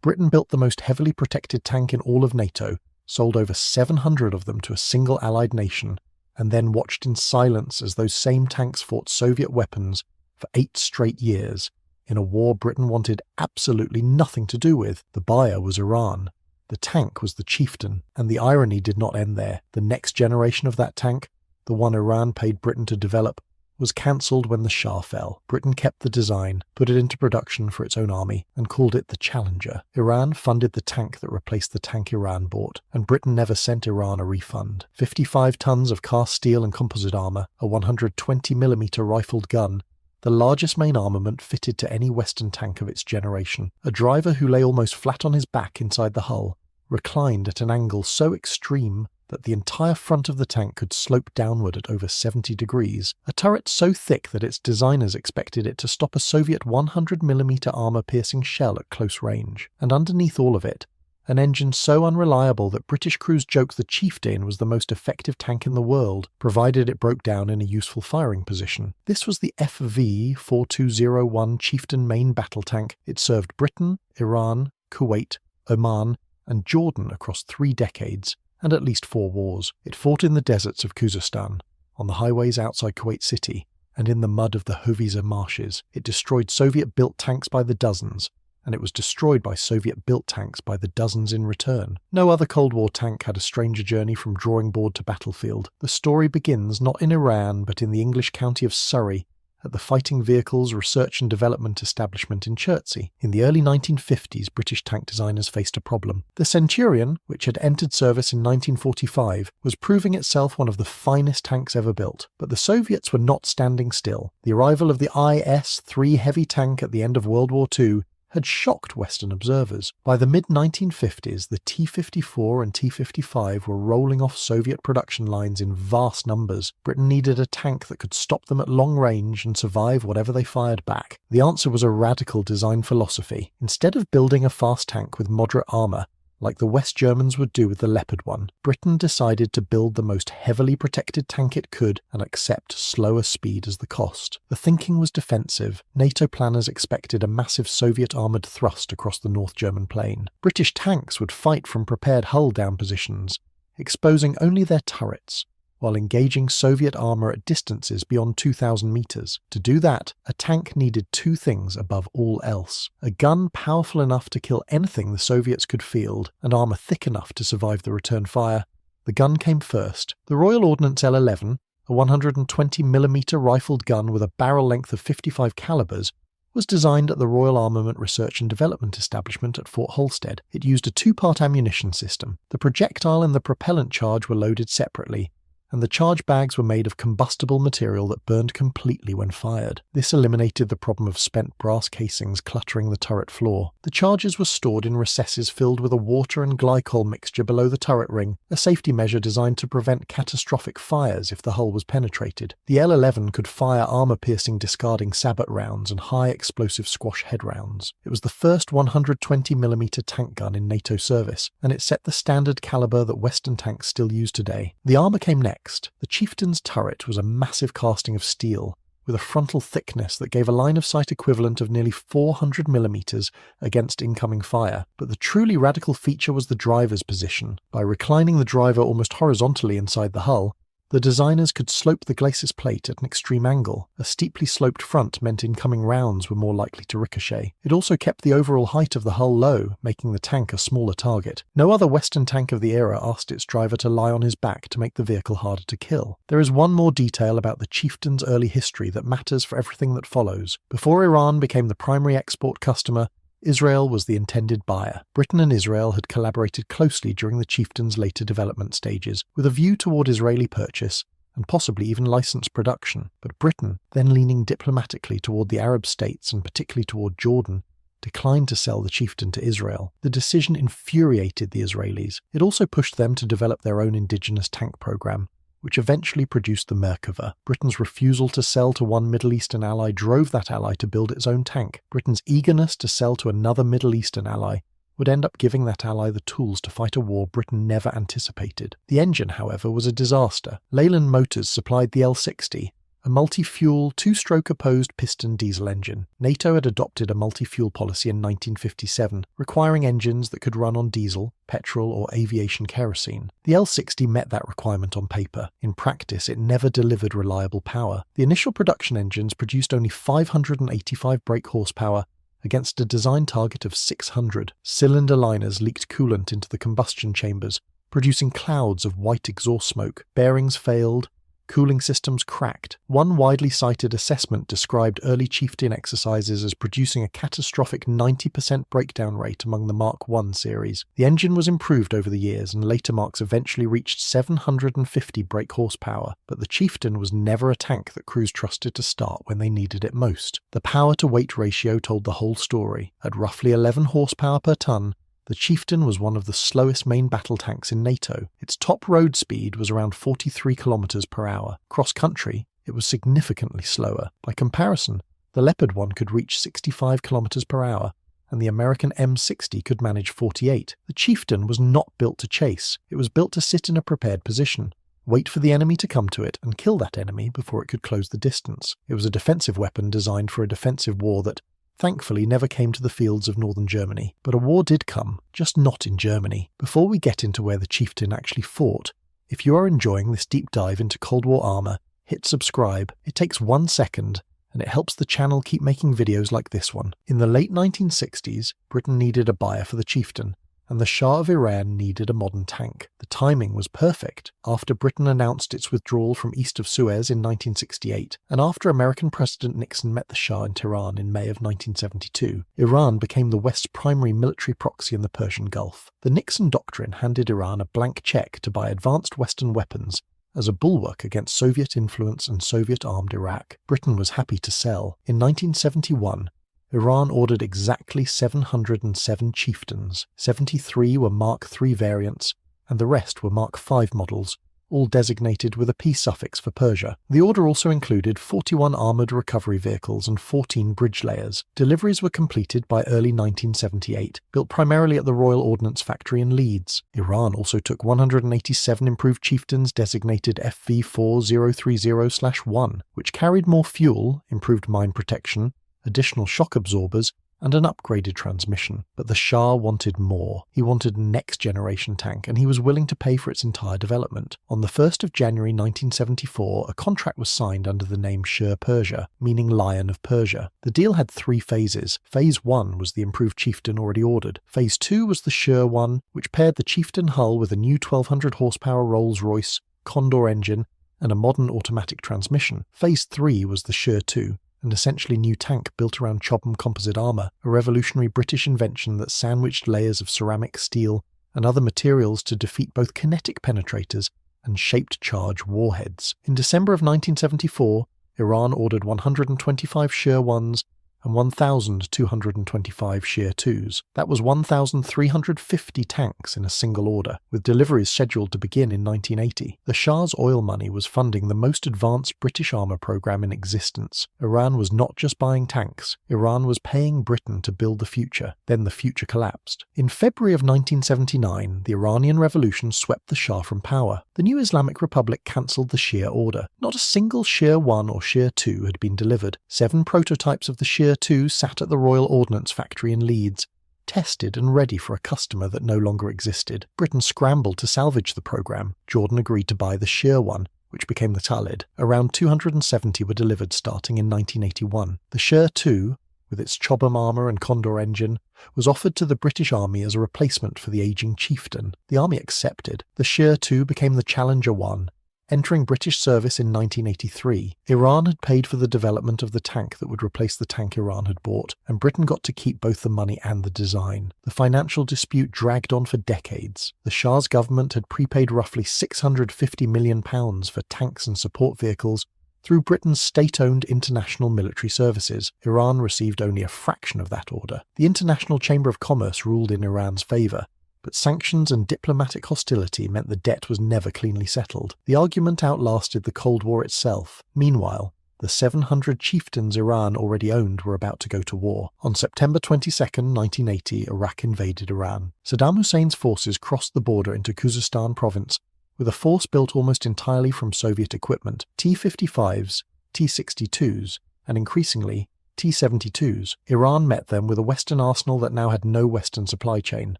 Britain built the most heavily protected tank in all of NATO, sold over 700 of them to a single Allied nation, and then watched in silence as those same tanks fought Soviet weapons for 8 straight years, in a war Britain wanted absolutely nothing to do with. The buyer was Iran. The tank was the Chieftain, and the irony did not end there. The next generation of that tank, the one Iran paid Britain to develop, was cancelled when the Shah fell. Britain kept the design, put it into production for its own army, and called it the Challenger. Iran funded the tank that replaced the tank Iran bought, and Britain never sent Iran a refund. 55 tons of cast steel and composite armour, a 120mm rifled gun, the largest main armament fitted to any Western tank of its generation. A driver who lay almost flat on his back inside the hull, reclined at an angle so extreme that the entire front of the tank could slope downward at over 70 degrees. A turret so thick that its designers expected it to stop a Soviet 100mm armour-piercing shell at close range. And underneath all of it, an engine so unreliable that British crews joke the Chieftain was the most effective tank in the world, provided it broke down in a useful firing position. This was the FV-4201 Chieftain main battle tank. It served Britain, Iran, Kuwait, Oman, and Jordan across 3 decades, and at least 4 wars. It fought in the deserts of Khuzestan, on the highways outside Kuwait City, and in the mud of the Hoveza marshes. It destroyed Soviet-built tanks by the dozens, and it was destroyed by Soviet-built tanks by the dozens in return. No other Cold War tank had a stranger journey from drawing board to battlefield. The story begins not in Iran, but in the English county of Surrey, at the Fighting Vehicles Research and Development Establishment in Chertsey. In the early 1950s, British tank designers faced a problem. The Centurion, which had entered service in 1945, was proving itself one of the finest tanks ever built. But the Soviets were not standing still. The arrival of the IS-3 heavy tank at the end of World War II had shocked Western observers. By the mid-1950s, the T-54 and T-55 were rolling off Soviet production lines in vast numbers. Britain needed a tank that could stop them at long range and survive whatever they fired back. The answer was a radical design philosophy. Instead of building a fast tank with moderate armour, like the West Germans would do with the Leopard 1, Britain decided to build the most heavily protected tank it could and accept slower speed as the cost. The thinking was defensive. NATO planners expected a massive Soviet armoured thrust across the North German plain. British tanks would fight from prepared hull-down positions, exposing only their turrets, while engaging Soviet armour at distances beyond 2,000 metres. To do that, a tank needed 2 things above all else: a gun powerful enough to kill anything the Soviets could field, and armour thick enough to survive the return fire. The gun came first. The Royal Ordnance L11, a 120mm rifled gun with a barrel length of 55 calibers, was designed at the Royal Armament Research and Development Establishment at Fort Holstead. It used a 2-part ammunition system. The projectile and the propellant charge were loaded separately, and the charge bags were made of combustible material that burned completely when fired. This eliminated the problem of spent brass casings cluttering the turret floor. The charges were stored in recesses filled with a water and glycol mixture below the turret ring, a safety measure designed to prevent catastrophic fires if the hull was penetrated. The L11 could fire armour-piercing discarding sabot rounds and high-explosive squash head rounds. It was the first 120mm tank gun in NATO service, and it set the standard caliber that Western tanks still use today. The armour came next. The Chieftain's turret was a massive casting of steel, with a frontal thickness that gave a line-of-sight equivalent of nearly 400mm against incoming fire. But the truly radical feature was the driver's position. By reclining the driver almost horizontally inside the hull, the designers could slope the glacis plate at an extreme angle. A steeply sloped front meant incoming rounds were more likely to ricochet. It also kept the overall height of the hull low, making the tank a smaller target. No other Western tank of the era asked its driver to lie on his back to make the vehicle harder to kill. There is one more detail about the Chieftain's early history that matters for everything that follows. Before Iran became the primary export customer, Israel was the intended buyer. Britain and Israel had collaborated closely during the Chieftain's later development stages, with a view toward Israeli purchase and possibly even licensed production. But Britain, then leaning diplomatically toward the Arab states and particularly toward Jordan, declined to sell the Chieftain to Israel. The decision infuriated the Israelis. It also pushed them to develop their own indigenous tank program, which eventually produced the Merkava. Britain's refusal to sell to one Middle Eastern ally drove that ally to build its own tank. Britain's eagerness to sell to another Middle Eastern ally would end up giving that ally the tools to fight a war Britain never anticipated. The engine, however, was a disaster. Leyland Motors supplied the L60, a a multi-fuel, two-stroke opposed piston diesel engine. NATO had adopted a multi-fuel policy in 1957, requiring engines that could run on diesel, petrol, or aviation kerosene. The L60 met that requirement on paper. In practice, it never delivered reliable power. The initial production engines produced only 585 brake horsepower against a design target of 600. Cylinder liners leaked coolant into the combustion chambers, producing clouds of white exhaust smoke. Bearings failed. Cooling systems cracked. One widely cited assessment described early Chieftain exercises as producing a catastrophic 90% breakdown rate among the Mark I series. The engine was improved over the years, and later Marks eventually reached 750 brake horsepower, but the Chieftain was never a tank that crews trusted to start when they needed it most. The power-to-weight ratio told the whole story. At roughly 11 horsepower per ton, the Chieftain was one of the slowest main battle tanks in NATO. Its top road speed was around 43 km per hour. Cross-country, it was significantly slower. By comparison, the Leopard 1 could reach 65 km per hour, and the American M60 could manage 48. The Chieftain was not built to chase. It was built to sit in a prepared position, wait for the enemy to come to it, and kill that enemy before it could close the distance. It was a defensive weapon designed for a defensive war that thankfully never came to the fields of northern Germany. But a war did come, just not in Germany. Before we get into where the Chieftain actually fought, if you are enjoying this deep dive into Cold War armour, hit subscribe. It takes 1 second, and it helps the channel keep making videos like this one. In the late 1960s, Britain needed a buyer for the Chieftain, and the Shah of Iran needed a modern tank. The timing was perfect. After Britain announced its withdrawal from east of Suez in 1968, and after American President Nixon met the Shah in Tehran in May of 1972, Iran became the West's primary military proxy in the Persian Gulf. The Nixon Doctrine handed Iran a blank check to buy advanced Western weapons as a bulwark against Soviet influence and Soviet-armed Iraq. Britain was happy to sell. In 1971, Iran ordered exactly 707 Chieftains. 73 were Mark III variants, and the rest were Mark V models, all designated with a P suffix for Persia. The order also included 41 armoured recovery vehicles and 14 bridge layers. Deliveries were completed by early 1978, built primarily at the Royal Ordnance Factory in Leeds. Iran also took 187 improved Chieftains designated FV4030/1, which carried more fuel, improved mine protection, additional shock absorbers, and an upgraded transmission. But the Shah wanted more. He wanted a next-generation tank, and he was willing to pay for its entire development. On the 1st of January 1974, a contract was signed under the name Shir Persia, meaning Lion of Persia. The deal had 3 phases. Phase 1 was the improved Chieftain already ordered. Phase 2 was the Shir 1, which paired the Chieftain hull with a new 1200 horsepower Rolls-Royce Condor engine and a modern automatic transmission. Phase 3 was the Shir 2, an essentially new tank built around Chobham composite armour, a revolutionary British invention that sandwiched layers of ceramic, steel, and other materials to defeat both kinetic penetrators and shaped charge warheads. In December of 1974, Iran ordered 125 Shir 1s and 1,225 Shir 2s. That was 1,350 tanks in a single order, with deliveries scheduled to begin in 1980. The Shah's oil money was funding the most advanced British armour programme in existence. Iran was not just buying tanks, Iran was paying Britain to build the future. Then the future collapsed. In February of 1979, the Iranian Revolution swept the Shah from power. The new Islamic Republic cancelled the Shir order. Not a single Shir 1 or Shir 2 had been delivered. 7 prototypes of the Shir 2 sat at the Royal Ordnance Factory in Leeds, tested and ready for a customer that no longer existed. Britain scrambled to salvage the programme. Jordan agreed to buy the Shir 1, which became the Talid. Around 270 were delivered starting in 1981. The Shir 2, with its Chobham armour and Condor engine, was offered to the British Army as a replacement for the ageing Chieftain. The Army accepted. The Shir 2 became the Challenger 1, entering British service in 1983. Iran had paid for the development of the tank that would replace the tank Iran had bought, and Britain got to keep both the money and the design. The financial dispute dragged on for decades. The Shah's government had prepaid roughly £650 million for tanks and support vehicles through Britain's state-owned international military services. Iran received only a fraction of that order. The International Chamber of Commerce ruled in Iran's favour, but sanctions and diplomatic hostility meant the debt was never cleanly settled. The argument outlasted the Cold War itself. Meanwhile, the 700 Chieftains Iran already owned were about to go to war. On September 22, 1980, Iraq invaded Iran. Saddam Hussein's forces crossed the border into Khuzestan province with a force built almost entirely from Soviet equipment. T-55s, T-62s, and increasingly, T-72s. Iran met them with a Western arsenal that now had no Western supply chain.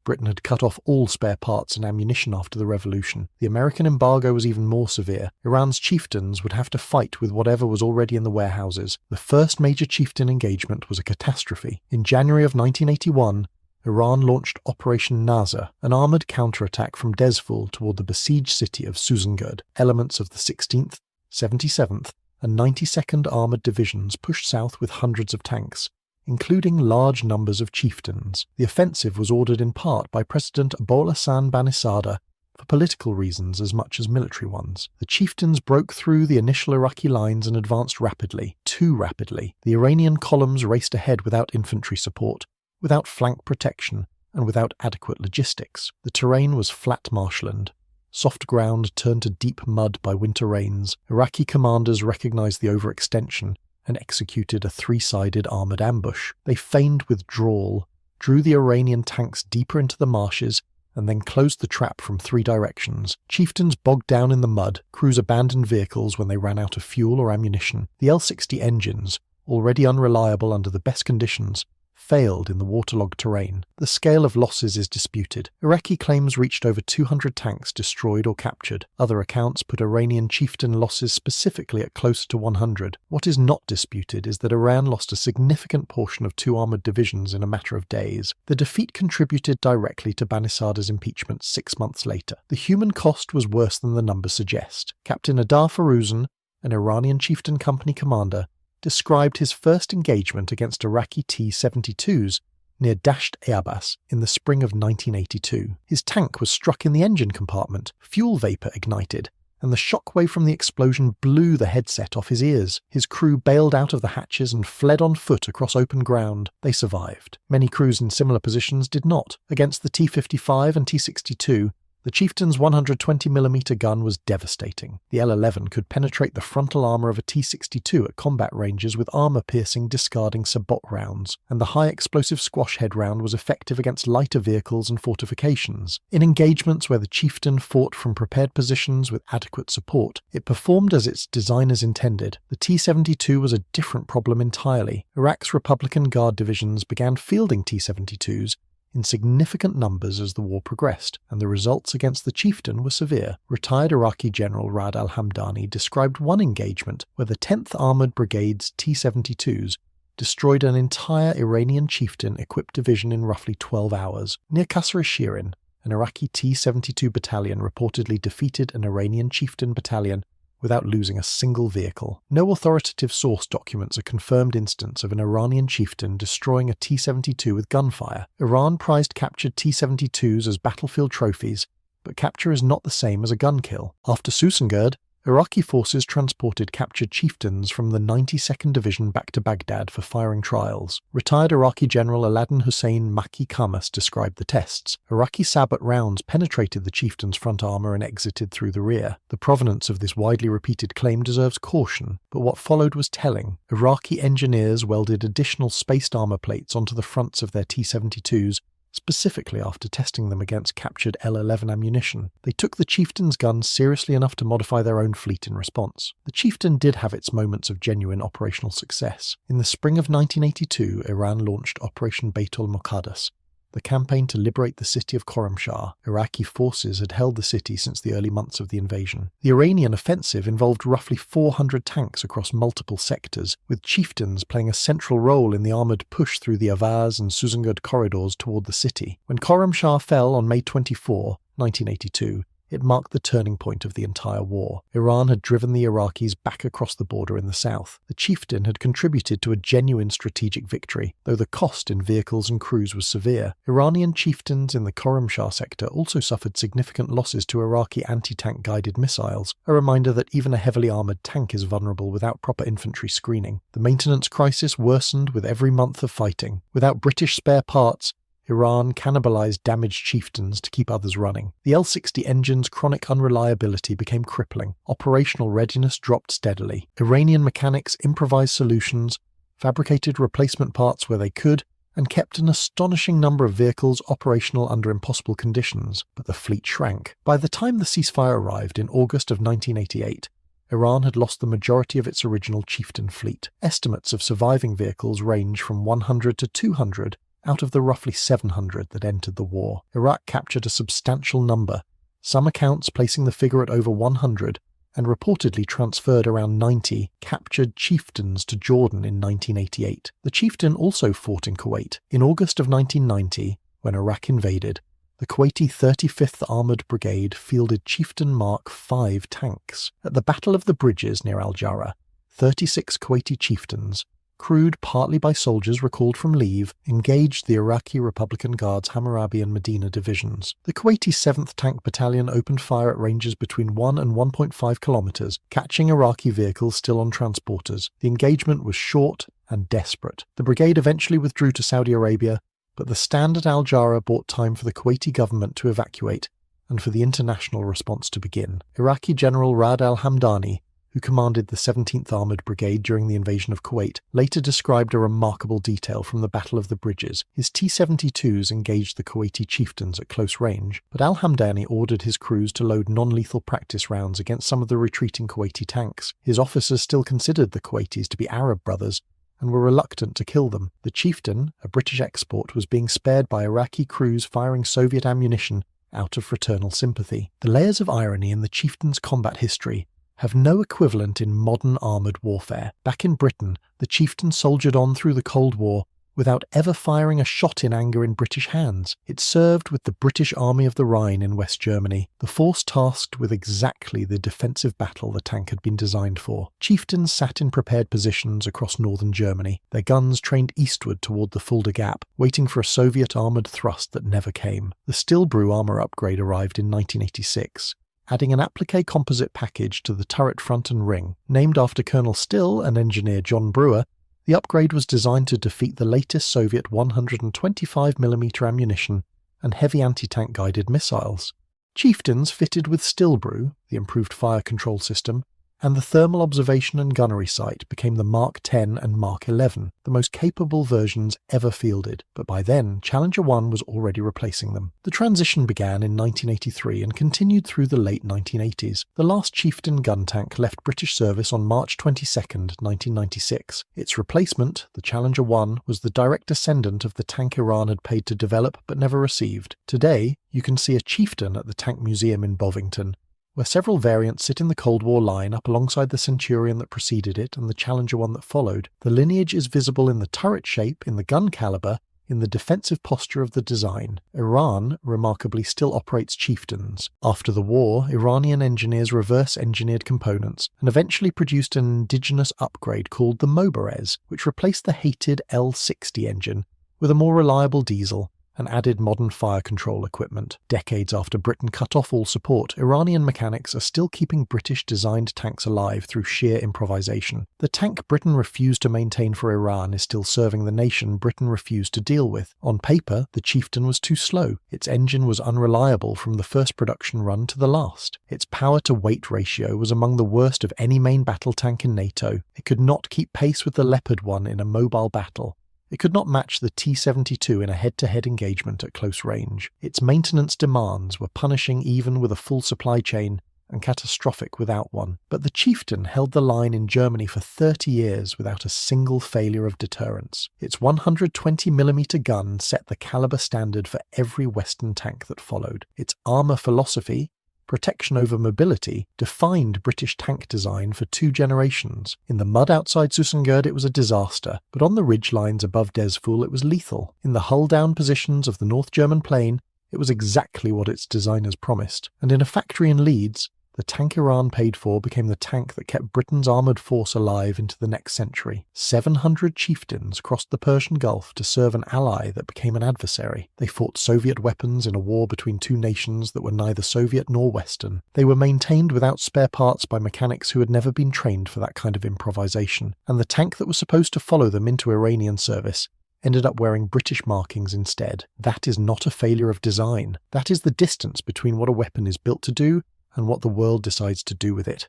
Britain had cut off all spare parts and ammunition after the revolution. The American embargo was even more severe. Iran's chieftains would have to fight with whatever was already in the warehouses. The first major chieftain engagement was a catastrophe. In January of 1981, Iran launched Operation Naza, an armoured counterattack from Dezful toward the besieged city of Suzangerd. Elements of the 16th, 77th, and 92nd Armoured Divisions pushed south with hundreds of tanks, including large numbers of chieftains. The offensive was ordered in part by President Abolhassan Banisadr for political reasons as much as military ones. The chieftains broke through the initial Iraqi lines and advanced rapidly, too rapidly. The Iranian columns raced ahead without infantry support, without flank protection, and without adequate logistics. The terrain was flat marshland. Soft ground turned to deep mud by winter rains. Iraqi commanders recognized the overextension and executed a three-sided armoured ambush. They feigned withdrawal, drew the Iranian tanks deeper into the marshes, and then closed the trap from three directions. Chieftains bogged down in the mud, crews abandoned vehicles when they ran out of fuel or ammunition. The L-60 engines, already unreliable under the best conditions, failed in the waterlogged terrain. The scale of losses is disputed. Iraqi claims reached over 200 tanks destroyed or captured. Other accounts put Iranian chieftain losses specifically at closer to 100. What is not disputed is that Iran lost a significant portion of two armoured divisions in a matter of days. The defeat contributed directly to Banisadr's impeachment 6 months later. The human cost was worse than the numbers suggest. Captain Adar Firuzan, an Iranian chieftain company commander, described his first engagement against Iraqi T-72s near Dasht Abbas in the spring of 1982. His tank was struck in the engine compartment, fuel vapour ignited, and the shockwave from the explosion blew the headset off his ears. His crew bailed out of the hatches and fled on foot across open ground. They survived. Many crews in similar positions did not. Against the T-55 and T-62, the Chieftain's 120mm gun was devastating. The L11 could penetrate the frontal armour of a T-62 at combat ranges with armour-piercing discarding sabot rounds, and the high-explosive squash head round was effective against lighter vehicles and fortifications. In engagements where the Chieftain fought from prepared positions with adequate support, it performed as its designers intended. The T-72 was a different problem entirely. Iraq's Republican Guard divisions began fielding T-72s in significant numbers as the war progressed, and the results against the Chieftain were severe. Retired Iraqi General Rad al-Hamdani described one engagement where the 10th Armoured Brigade's T-72s destroyed an entire Iranian Chieftain-equipped division in roughly 12 hours. Near Qasr-e-Shirin, an Iraqi T-72 battalion reportedly defeated an Iranian Chieftain battalion without losing a single vehicle. No authoritative source documents a confirmed instance of an Iranian chieftain destroying a T-72 with gunfire. Iran prized captured T-72s as battlefield trophies, but capture is not the same as a gun kill. After Suzangerd, Iraqi forces transported captured chieftains from the 92nd Division back to Baghdad for firing trials. Retired Iraqi General Aladdin Hussein Maki Khamis described the tests. Iraqi sabot rounds penetrated the chieftain's front armour and exited through the rear. The provenance of this widely repeated claim deserves caution, but what followed was telling. Iraqi engineers welded additional spaced armour plates onto the fronts of their T-72s, specifically after testing them against captured L11 ammunition. They took the Chieftain's guns seriously enough to modify their own fleet in response. The Chieftain did have its moments of genuine operational success. In the spring of 1982, Iran launched Operation Beit-ul Muqaddas, the campaign to liberate the city of Khorramshahr. Iraqi forces had held the city since the early months of the invasion. The Iranian offensive involved roughly 400 tanks across multiple sectors, with chieftains playing a central role in the armoured push through the Avaz and Suzangerd corridors toward the city. When Khorramshahr fell on May 24, 1982, it marked the turning point of the entire war. Iran had driven the Iraqis back across the border in the south. The Chieftain had contributed to a genuine strategic victory, though the cost in vehicles and crews was severe. Iranian chieftains in the Khorramshahr sector also suffered significant losses to Iraqi anti-tank guided missiles, a reminder that even a heavily armoured tank is vulnerable without proper infantry screening. The maintenance crisis worsened with every month of fighting. Without British spare parts, Iran cannibalized damaged chieftains to keep others running. The L-60 engine's chronic unreliability became crippling. Operational readiness dropped steadily. Iranian mechanics improvised solutions, fabricated replacement parts where they could, and kept an astonishing number of vehicles operational under impossible conditions, but the fleet shrank. By the time the ceasefire arrived in August of 1988, Iran had lost the majority of its original Chieftain fleet. Estimates of surviving vehicles range from 100 to 200 out of the roughly 700 that entered the war. Iraq captured a substantial number, some accounts placing the figure at over 100, and reportedly transferred around 90 captured chieftains to Jordan in 1988. The Chieftain also fought in Kuwait. In August of 1990, when Iraq invaded, the Kuwaiti 35th Armoured Brigade fielded Chieftain Mark V tanks. At the Battle of the Bridges near Al-Jarrah, 36 Kuwaiti chieftains, crewed partly by soldiers recalled from leave, engaged the Iraqi Republican Guard's Hammurabi and Medina divisions. The Kuwaiti 7th Tank Battalion opened fire at ranges between 1 and 1.5 kilometers, catching Iraqi vehicles still on transporters. The engagement was short and desperate. The brigade eventually withdrew to Saudi Arabia, but the stand at Al-Jarrah bought time for the Kuwaiti government to evacuate and for the international response to begin. Iraqi General Rad al-Hamdani, who commanded the 17th Armoured Brigade during the invasion of Kuwait, later described a remarkable detail from the Battle of the Bridges. His T-72s engaged the Kuwaiti chieftains at close range, but al-Hamdani ordered his crews to load non-lethal practice rounds against some of the retreating Kuwaiti tanks. His officers still considered the Kuwaitis to be Arab brothers and were reluctant to kill them. The Chieftain, a British export, was being spared by Iraqi crews firing Soviet ammunition out of fraternal sympathy. The layers of irony in the Chieftain's combat history have no equivalent in modern armoured warfare. Back in Britain, the Chieftain soldiered on through the Cold War without ever firing a shot in anger in British hands. It served with the British Army of the Rhine in West Germany, the force tasked with exactly the defensive battle the tank had been designed for. Chieftains sat in prepared positions across northern Germany, their guns trained eastward toward the Fulda Gap, waiting for a Soviet armoured thrust that never came. The Stillbrew armour upgrade arrived in 1986. Adding an applique composite package to the turret front and ring. Named after Colonel Still and engineer John Brewer, the upgrade was designed to defeat the latest Soviet 125mm ammunition and heavy anti-tank guided missiles. Chieftains fitted with Stillbrew, the improved fire control system, and the thermal observation and gunnery sight became the Mark 10 and Mark 11, the most capable versions ever fielded, but by then Challenger 1 was already replacing them. The transition began in 1983 and continued through the late 1980s. The last Chieftain gun tank left British service on March 22, 1996. Its replacement, the Challenger 1, was the direct descendant of the tank Iran had paid to develop but never received. Today, you can see a Chieftain at the Tank Museum in Bovington, where several variants sit in the Cold War line up alongside the Centurion that preceded it and the Challenger one that followed. The lineage is visible in the turret shape, in the gun caliber, in the defensive posture of the design. Iran, remarkably, still operates Chieftains. After the war, Iranian engineers reverse-engineered components and eventually produced an indigenous upgrade called the Mobarez, which replaced the hated L60 engine with a more reliable diesel and added modern fire control equipment. Decades after Britain cut off all support, Iranian mechanics are still keeping British-designed tanks alive through sheer improvisation. The tank Britain refused to maintain for Iran is still serving the nation Britain refused to deal with. On paper, the Chieftain was too slow. Its engine was unreliable from the first production run to the last. Its power-to-weight ratio was among the worst of any main battle tank in NATO. It could not keep pace with the Leopard 1 in a mobile battle. It could not match the T-72 in a head-to-head engagement at close range. Its maintenance demands were punishing even with a full supply chain and catastrophic without one. But the Chieftain held the line in Germany for 30 years without a single failure of deterrence. Its 120mm gun set the caliber standard for every Western tank that followed. Its armour philosophy, protection over mobility, defined British tank design for 2 generations. In the mud outside Susangerd it was a disaster, but on the ridge lines above Desful it was lethal. In the hull-down positions of the North German plain, it was exactly what its designers promised. And in a factory in Leeds, the tank Iran paid for became the tank that kept Britain's armoured force alive into the next century. 700 chieftains crossed the Persian Gulf to serve an ally that became an adversary. They fought Soviet weapons in a war between 2 nations that were neither Soviet nor Western. They were maintained without spare parts by mechanics who had never been trained for that kind of improvisation. And the tank that was supposed to follow them into Iranian service ended up wearing British markings instead. That is not a failure of design. That is the distance between what a weapon is built to do and what the world decides to do with it.